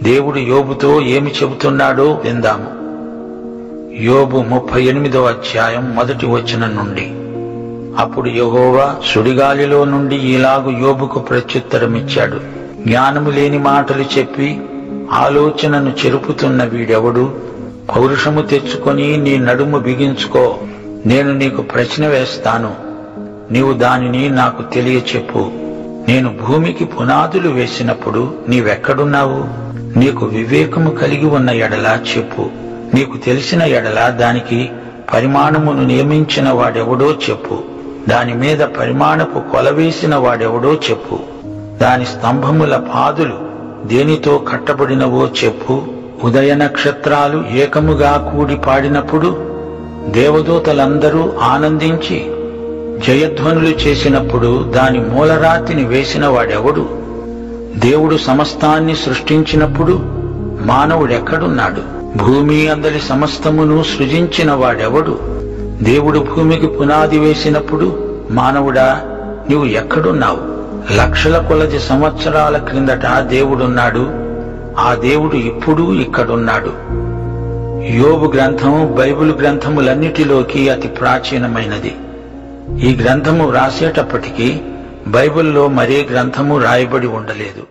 దేవుడు యోబుతో ఏమి చెబుతున్నాడో విందాము. యోబు 38వ అధ్యాయం 1వ వచనం నుండి. అప్పుడు యెహోవా సుడిగాలిలో నుండి ఇలాగు యోబుకు ప్రత్యుత్తరమిచ్చాడు. జ్ఞానము లేని మాటలు చెప్పి ఆలోచనను చెరుపుతున్న వీడెవడు? పౌరుషము తెచ్చుకొని నీ నడుము బిగించుకో. నేను నీకు ప్రశ్న వేస్తాను, నీవు దానిని నాకు తెలియచెప్పు. నేను భూమికి పునాదులు వేసినప్పుడు నీవెక్కడున్నావు? నీకు వివేకము కలిగి ఉన్న ఎడల చెప్పు. నీకు తెలిసిన ఎడల దానికి పరిమాణమును నియమించిన వాడెవడో చెప్పు. దాని మీద పరిమాణపు కొలవేసిన వాడెవడో చెప్పు. దాని స్తంభముల పాదులు దేనితో కట్టబడినవో చెప్పు. ఉదయ నక్షత్రాలు ఏకముగా కూడి పాడినప్పుడు దేవదూతలందరూ ఆనందించి జయధ్వనులు చేసినప్పుడు దాని మూలరాతిని వేసిన వాడెవడు? దేవుడు సమస్తాన్ని సృష్టించినప్పుడు మానవుడెక్కడున్నాడు? భూమి అందలి సమస్తమును సృజించిన వాడెవడు? దేవుడు భూమికి పునాది వేసినప్పుడు మానవుడా నీవు ఎక్కడున్నావు? లక్షల కొలది సంవత్సరాల క్రిందట దేవుడున్నాడు. ఆ దేవుడు ఇప్పుడు ఇక్కడున్నాడు. యోబు గ్రంథం బైబిల్ గ్రంథములన్నిటిలోకి అతి ప్రాచీనమైనది. ఈ గ్రంథము రాసేటప్పటికీ బైబిల్లో మరే గ్రంథము రాయబడి ఉండలేదు.